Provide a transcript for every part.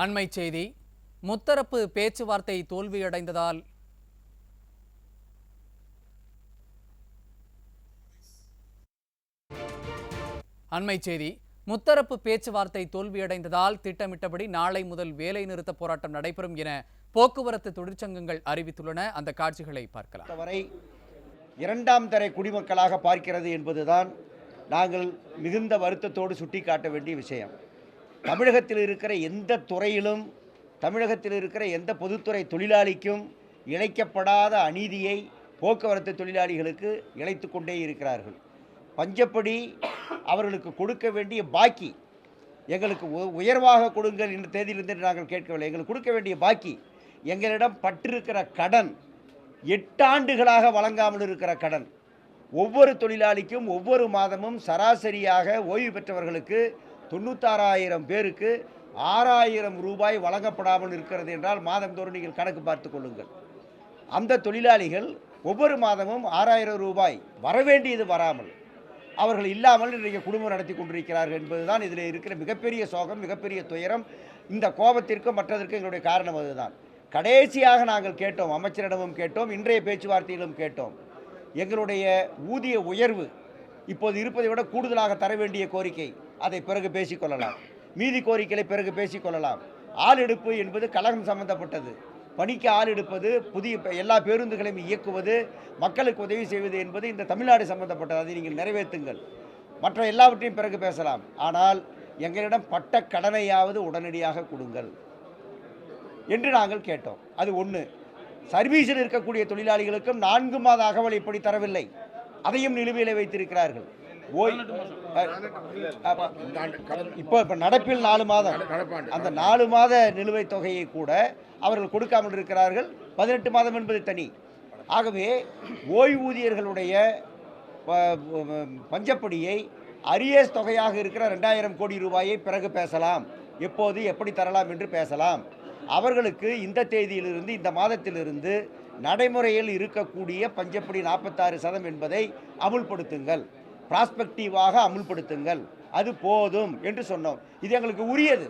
அண்மை செய்தி. முத்தரப்பு பேச்சுவார்த்தை தோல்வியடைந்ததால் திட்டமிட்டபடி நாளை முதல் வேலை நிறுத்த போராட்டம் நடைபெறும் என போக்குவரத்து தொழிற்சங்கங்கள் அறிவித்துள்ளன. அந்த காட்சிகளை பார்க்கலாம். வரை இரண்டாம் தர குடிமக்களாக பார்க்கிறது என்பதுதான் நாங்கள் மிகுந்த வருத்தத்தோடு சுட்டிக்காட்ட வேண்டிய விஷயம். தமிழகத்தில் இருக்கிற எந்த துறையிலும், தமிழகத்தில் இருக்கிற எந்த பொதுத்துறை தொழிலாளிக்கும் இழைக்கப்படாத அநீதியை போக்குவரத்து தொழிலாளிகளுக்கு இழைத்து கொண்டே இருக்கிறார்கள். பஞ்சப்படி அவர்களுக்கு கொடுக்க வேண்டிய பாக்கி எங்களுக்கு உயர்வாக கொடுங்கள் என்ற தேதியிலிருந்து நாங்கள் கேட்கவில்லை. எங்களுக்கு கொடுக்க வேண்டிய பாக்கி, எங்களிடம் பட்டிருக்கிற கடன், 8 ஆண்டுகளாக வழங்காமல் இருக்கிற கடன், ஒவ்வொரு தொழிலாளிக்கும் ஒவ்வொரு மாதமும் சராசரியாக ஓய்வு பெற்றவர்களுக்கு 96,000 பேருக்கு 6,000 ரூபாய் வழங்கப்படாமல் இருக்கிறது என்றால் மாதந்தோறும் நீங்கள் கணக்கு பார்த்து கொள்ளுங்கள். அந்த தொழிலாளிகள் ஒவ்வொரு மாதமும் 6,000 ரூபாய் வரவேண்டியது வராமல் அவர்கள் இல்லாமல் இன்றைக்கு குடும்பம் நடத்தி கொண்டிருக்கிறார்கள் என்பதுதான் இதில் இருக்கிற மிகப்பெரிய சோகம், மிகப்பெரிய துயரம். இந்த கோபத்திற்கும் மற்றதற்கும் எங்களுடைய காரணம் அதுதான். கடைசியாக நாங்கள் கேட்டோம், அமைச்சரிடமும் கேட்டோம், இன்றைய பேச்சுவார்த்தையிலும் கேட்டோம். எங்களுடைய ஊதிய உயர்வு இப்போது இருப்பதை விட கூடுதலாக தர வேண்டிய கோரிக்கை, அதை பிறகு பேசிக்கொள்ளலாம். மீதி கோரிக்கைகளை பிறகு பேசிக்கொள்ளலாம். ஆள் எடுப்பு என்பது கழகம் சம்பந்தப்பட்டது. பணிக்கு ஆள் எடுப்பது, புதிய எல்லா பேருந்துகளையும் இயக்குவது, மக்களுக்கு உதவி செய்வது என்பது இந்த தமிழ்நாடு சம்பந்தப்பட்டது. அதை நீங்கள் நிறைவேற்றுங்கள். மற்ற எல்லாவற்றையும் பிறகு பேசலாம். ஆனால் எங்களிடம் பட்ட கடனையாவது உடனடியாக கொடுங்கள் என்று நாங்கள் கேட்டோம். அது ஒன்று. சர்வீஸில் இருக்கக்கூடிய தொழிலாளிகளுக்கும் 4 மாத அகவல் இப்படி தரவில்லை, அதையும் நிலுவையில் வைத்திருக்கிறார்கள். இப்போ நடப்பில் 4 மாதம், அந்த 4 மாத நிலுவைத் தொகையை கூட அவர்கள் கொடுக்காமல் இருக்கிறார்கள். 18 மாதம் என்பது தனி. ஆகவே ஓய்வூதியர்களுடைய பஞ்சப்படியை அரியஸ் தொகையாக இருக்கிற 2,000 கோடி ரூபாயை பிறகு பேசலாம், எப்போது எப்படி தரலாம் என்று பேசலாம். அவர்களுக்கு இந்த தேதியிலிருந்து, இந்த மாதத்திலிருந்து நடைமுறையில் இருக்கக்கூடிய பஞ்சப்படி 46% என்பதை அமுல்படுத்துங்கள், பிராஸ்பெக்டிவாக அமுல்படுத்துங்கள், அது போதும் என்று சொன்னோம். இது எங்களுக்கு உரியது,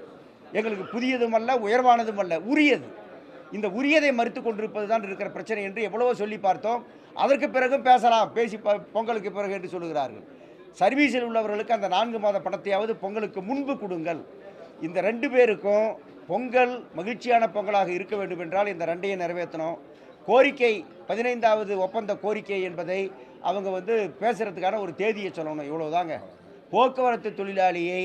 எங்களுக்கு புதியதும் அல்ல, உயர்வானதும் அல்ல, உரியது. இந்த உரியதை மறுத்து கொண்டிருப்பது தான் இருக்கிற பிரச்சனை என்று எவ்வளவோ சொல்லி பார்த்தோம். அதற்கு பிறகும் பேசலாம், பேசி பொங்கலுக்கு பிறகு என்று சொல்லுகிறார்கள். சர்வீஸில் உள்ளவர்களுக்கு அந்த 4 மாத பணத்தையாவது பொங்கலுக்கு முன்பு கொடுங்கள். இந்த 2 பேருக்கும் பொங்கல் மகிழ்ச்சியான பொங்கலாக இருக்க வேண்டும் என்றால் இந்த 2ஐயும் நிறைவேற்றணும். கோரிக்கை 15வது ஒப்பந்த கோரிக்கை என்பதை அவங்க பேசுகிறதுக்கான ஒரு தேதியை சொல்லணும். இவ்வளவுதாங்க. போக்குவரத்து தொழிலாளியை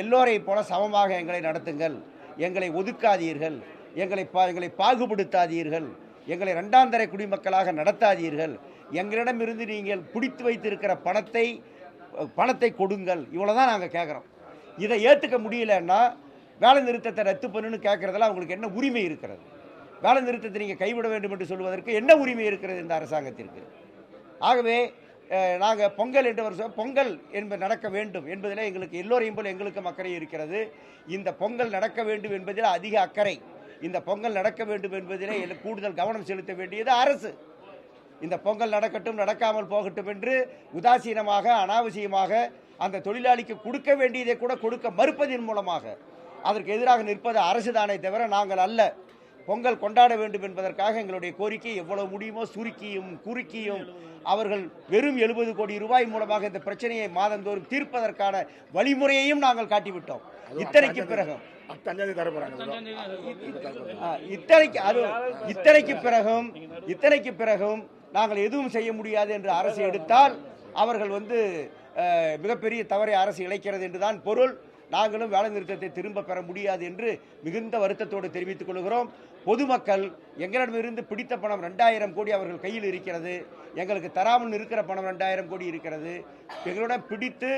எல்லோரை போல சமமாக எங்களை நடத்துங்கள், எங்களை ஒதுக்காதீர்கள், எங்களை பாகுபடுத்தாதீர்கள், எங்களை 2ஆம் தர குடிமக்களாக நடத்தாதீர்கள், எங்களிடமிருந்து நீங்கள் பிடித்து வைத்திருக்கிற பணத்தை கொடுங்கள். இவ்வளோதான் நாங்கள் கேட்குறோம். இதை ஏற்றுக்க முடியலன்னா வேலை நிறுத்தத்தை ரத்து பண்ணுன்னு கேட்குறதுல அவங்களுக்கு என்ன உரிமை இருக்கிறது? வேலை நிறுத்தத்தை நீங்கள் கைவிட வேண்டும் என்று சொல்வதற்கு என்ன உரிமை இருக்கிறது இந்த அரசாங்கத்திற்கு? ஆகவே நாங்கள் பொங்கல் என்று பொங்கல் என்பது நடக்க வேண்டும் என்பதில் எங்களுக்கு எல்லோரையும் போல் எங்களுக்கும் அக்கறை இருக்கிறது. இந்த பொங்கல் நடக்க வேண்டும் என்பதில் அதிக அக்கறை. இந்த பொங்கல் நடக்க வேண்டும் என்பதிலே கூடுதல் கவனம் செலுத்த வேண்டியது அரசு. இந்த பொங்கல் நடக்கட்டும், நடக்காமல் போகட்டும் என்று உதாசீனமாக, அனாவசியமாக அந்த தொழிலாளிக்கு கொடுக்க வேண்டியதை கூட கொடுக்க மறுப்பதன் மூலமாக அதற்கு எதிராக நிற்பது அரசு தானே தவிர நாங்கள் அல்ல. பொங்கல் கொண்டாட வேண்டும் என்பதற்காக எங்களுடைய கோரிக்கை எவ்வளவு முடியுமோ சுருக்கியும் குறுக்கியும் அவர்கள் வெறும் 70 கோடி ரூபாய் மூலமாக இந்த பிரச்சனையை மாதந்தோறும் தீர்ப்பதற்கான வழிமுறையையும் நாங்கள் காட்டிவிட்டோம். இத்தனைக்கு பிறகும் நாங்கள் எதுவும் செய்ய முடியாது என்று அரசு எடுத்தால் அவர்கள் மிகப்பெரிய தவறை அரசு இழைக்கிறது என்றுதான் பொருள். நாங்களும் வேலை நிறுத்தத்தை திரும்ப பெற முடியாது என்று மிகுந்த வருத்தத்தோடு தெரிவித்துக் கொள்கிறோம். பொதுமக்கள் எங்களிடமிருந்து பிடித்த பணம் 2,000 கோடி அவர்கள் கையில் இருக்கிறது, எங்களுக்கு தராமல் இருக்கிற பணம் 2,000 கோடி இருக்கிறது. எங்களுடன் பிடித்து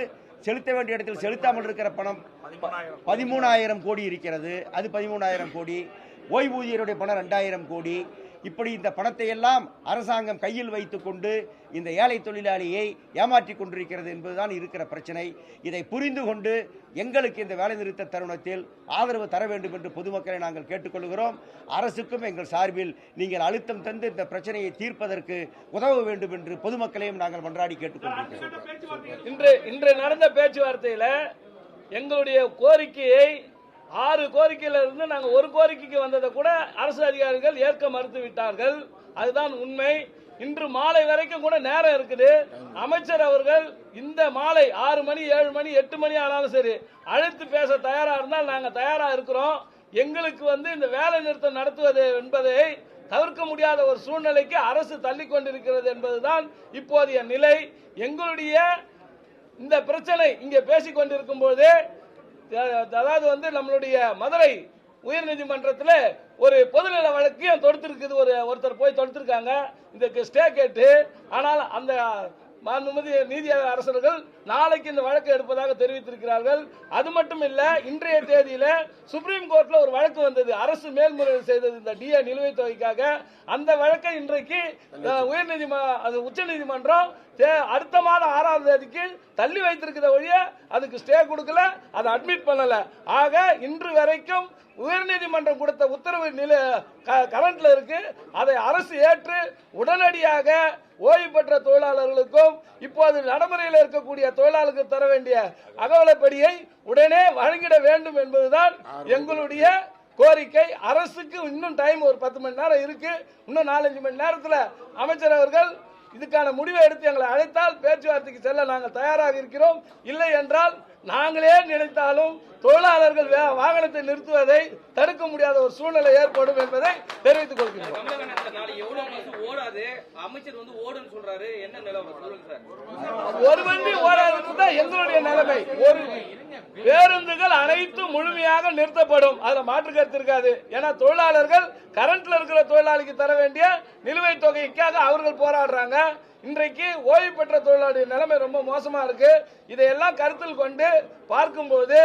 செலுத்த வேண்டிய இடத்தில் செலுத்தாமல் இருக்கிற பணம் 13,000 கோடி இருக்கிறது, அது 13,000 கோடி. ஓய்வூதியருடைய பணம் 2,000 கோடி. இப்படி இந்த பணத்தை எல்லாம் அரசாங்கம் கையில் வைத்துக்கொண்டு இந்த ஏழை தொழிலாளியை ஏமாற்றிக் கொண்டிருக்கிறது என்பதுதான் இருக்கிற பிரச்சனை. இதை புரிந்து கொண்டு எங்களுக்கு இந்த வேலை நிறுத்த தருணத்தில் ஆதரவு தர வேண்டும் என்று பொதுமக்களை நாங்கள் கேட்டுக்கொள்கிறோம். அரசுக்கும் எங்கள் சார்பில் நீங்கள் அழுத்தம் தந்து இந்த பிரச்சனையை தீர்ப்பதற்கு உதவ வேண்டும் என்று பொதுமக்களையும் நாங்கள் மன்றாடி கேட்டுக்கொண்டிருக்கிறோம். இன்று நடந்த பேச்சுவார்த்தையில் எங்களுடைய கோரிக்கையை 6 கோரிக்கையில இருந்து நாங்கள் ஒரு கோரிக்கைக்கு வந்ததை கூட அரசு அதிகாரிகள் ஏற்க மறுத்து விட்டார்கள். அதுதான் உண்மை. இன்று மாலை வரைக்கும் கூட நேரம் இருக்குது. அமைச்சர் அவர்கள் இந்த மாலை 6 மணி 7 மணி 8 மணி ஆனாலும் சரி அழைத்து பேச தயாரா இருந்தால் நாங்கள் தயாரா இருக்கிறோம். எங்களுக்கு இந்த வேலை நிறுத்தம் நடத்துவது என்பதை தவிர்க்க முடியாத ஒரு சூழ்நிலைக்கு அரசு தள்ளி கொண்டிருக்கிறது என்பதுதான் இப்போதைய நிலை. எங்களுடைய இந்த பிரச்சனை இங்கே பேசிக் கொண்டிருக்கும் போது, அதாவது நம்மளுடைய மதுரை உயர்நீதிமன்றத்தில் ஒரு பொதுநல வழக்கையும் தொடுத்திருக்குது. ஒருத்தர் போய் தொடுத்திருக்காங்க இதுக்கு ஸ்டே கேட்டு. ஆனால் அந்த மாண்புமிகு நீதி அரசர்கள் நாளைக்கு இந்த வழக்கு எடுப்பதாக தெரிவித்திருக்கிறார்கள். அது மட்டும் இல்ல, இன்றைய தேதியில சுப்ரீம் கோர்ட்ல ஒரு வழக்கு வந்தது. அரசு மேல்முறையீடு செய்தது இந்த டிஏ நிலுவைத் தொகைக்காக. அந்த வழக்கை இன்றைக்கு உச்சநீதிமன்றம் அடுத்த மாதம் 6ஆம் தேதிக்கு தள்ளி வைத்திருக்கிற வழிய அதுக்கு ஸ்டே கொடுக்கல, அதை அட்மிட் பண்ணல. ஆக இன்று வரைக்கும் உயர்நீதிமன்றம் கொடுத்த உத்தரவு கரண்ட்ல இருக்கு. அதை அரசு ஏற்று உடனடியாக ஓய்வு பெற்ற தொழிலாளர்களுக்கும் இப்போது நடைமுறையில் இருக்கக்கூடிய தொழிலாளர்களுக்கு தர வேண்டிய அகவலைப்படியை உடனே வழங்கிட வேண்டும் என்பதுதான் எங்களுடைய கோரிக்கை. அரசுக்கு இன்னும் டைம் ஒரு 10 மணி நேரம் இருக்கு. இன்னும் 4-5 மணி நேரத்தில் அமைச்சர் அவர்கள் இதுக்கான முடிவை எடுத்து எங்களை அழைத்தால் பேச்சுவார்த்தைக்கு செல்ல நாங்கள் தயாராக இருக்கிறோம். இல்லை என்றால் நாங்களே நினைத்தாலும் தொழிலாளர்கள் வாகனத்தை நிறுத்துவதை தடுக்க முடியாத ஒரு சூழ்நிலை ஏற்படும் என்பதை தெரிவித்துக் கொள்கிறோம். ஒரு வண்டி ஓடாது எங்களுடைய நிலைமை. ஒரு பேருந்துகள் அனைத்தும் முழுமையாக நிறுத்தப்படும், அதுல மாற்று கருத்து இருக்காது. ஏன்னா தொழிலாளர்கள் கரண்ட்ல இருக்கிற தொழிலாளிக்கு தர வேண்டிய நிலுவைத் தொகைக்காக அவர்கள் போராடுறாங்க. இன்றைக்கு ஓய்வு பெற்ற தொழிலாளி நிலைமை ரொம்ப மோசமா இருக்கு. இதையெல்லாம் கருத்தில் கொண்டு பார்க்கும்போது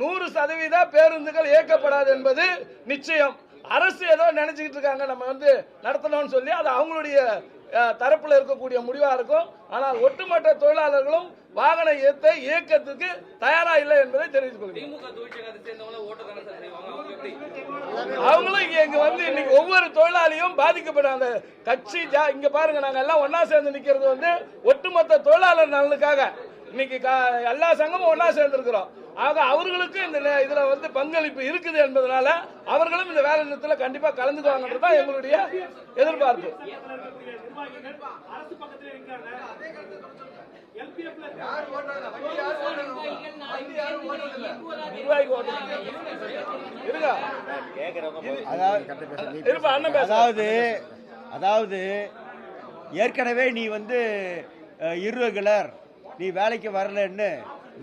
100% பேருந்துகள் இயக்கப்படாது என்பது நிச்சயம். அரசு ஏதோ நினைச்சுக்கிட்டு இருக்காங்க நம்ம நடத்தணும்னு சொல்லி, அது அவங்களுடைய தரப்புல இருக்கக்கூடிய முடிவா இருக்கும். ஆனால் ஒட்டுமொத்த தொழிலாளர்களும் வாகன இயக்கத்துக்கு தயாரா இல்லை என்பதை தெரிவித்துக் கொள்கிறேன். அவங்களும் இங்க இன்னைக்கு ஒவ்வொரு தொழிலாளியும் பாதிக்கப்படும் அந்த கட்சி. இங்க பாருங்க, நாங்க எல்லாம் ஒன்னா சேர்ந்து நிக்கிறது ஒட்டுமொத்த தொழிலாளர் நலனுக்காக. இன்னைக்கு எல்லா சங்கமும் ஒன்னா சேர்ந்து இருக்கிறோம். ஆக அவர்களுக்கு இந்த இதுல பங்களிப்பு இருக்குது என்பதனால அவர்களும் இந்த வேலை நிறுத்தத்தில் கண்டிப்பா கலந்துக்குவாங்கன்றதுதான் எங்களுடைய எதிர்பார்ப்பு. அதாவது ஏற்கனவே நீ இர்ரெகுலர், நீ வேலைக்கு வரலன்னு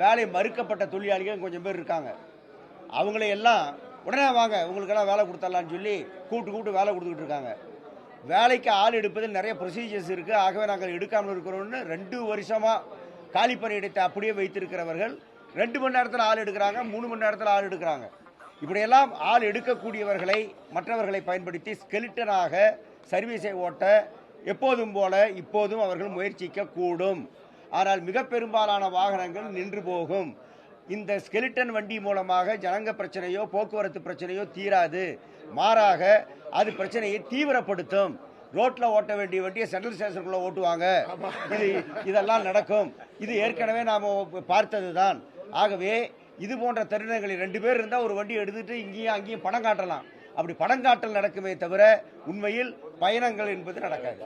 வேலை மறுக்கப்பட்ட தொழிலாளிகள் கொஞ்சம் பேர் இருக்காங்க. அவங்கள எல்லாம் உடனே வாங்க உங்களுக்கெல்லாம் வேலை கொடுத்துடலான்னு சொல்லி கூப்பிட்டு வேலை கொடுத்துக்கிட்டு இருக்காங்க. வேலைக்கு ஆள் எடுப்பதில் நிறைய ப்ரொசீஜர்ஸ் இருக்குது. ஆகவே நாங்கள் எடுக்காமல் இருக்கிறோம்னு 2 வருஷமாக காலி பணியிடத்தை அப்படியே வைத்திருக்கிறவர்கள் 2 மணி நேரத்தில் ஆள் எடுக்கிறாங்க, 3 மணி நேரத்தில் ஆள் எடுக்கிறாங்க. இப்படியெல்லாம் ஆள் எடுக்கக்கூடியவர்களை மற்றவர்களை பயன்படுத்தி ஸ்கெலிட்டனாக சர்வீஸை ஓட்ட எப்போதும் போல இப்போதும் அவர்கள் முயற்சிக்க கூடும். ஆனால் மிக பெரும்பாலான வாகனங்கள் நின்று போகும். இந்த ஸ்கெலிட்டன் வண்டி மூலமாக ஜனங்க பிரச்சனையோ போக்குவரத்து பிரச்சனையோ தீராது, மாறாக அது பிரச்சனையை தீவிரப்படுத்தும். ரோட்ல ஓட்ட வேண்டிய வண்டியை சென்ட்ரல் ஸ்டேஷனுக்குள்ள ஓட்டுவாங்க. இதெல்லாம் நடக்கும். இது ஏற்கனவே நாம் பார்த்ததுதான். ஆகவே இது போன்ற தருணங்களில் 2 பேர் இருந்தால் ஒரு வண்டி எடுத்துட்டு இங்கேயும் அங்கேயும் பணம் காட்டலாம். அப்படி பணம் காட்டல் நடக்குமே தவிர உண்மையில் பயணங்கள் என்பது நடக்காது.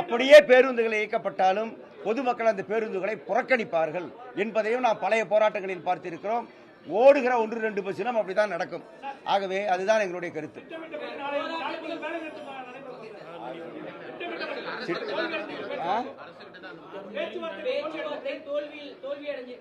அப்படியே பேருந்துகள் இயக்கப்பட்டாலும் பொதுமக்கள் அந்த பேருந்துகளை புறக்கணிப்பார்கள் என்பதையும் நாம் பழைய போராட்டங்களில் பார்த்திருக்கிறோம். ஓடுகிற 1-2 பஸ்ஸிலும் அப்படிதான் நடக்கும். ஆகவே அதுதான் எங்களுடைய கருத்து. பேச்சுவார்த்தை தோல்வி அடைஞ்சு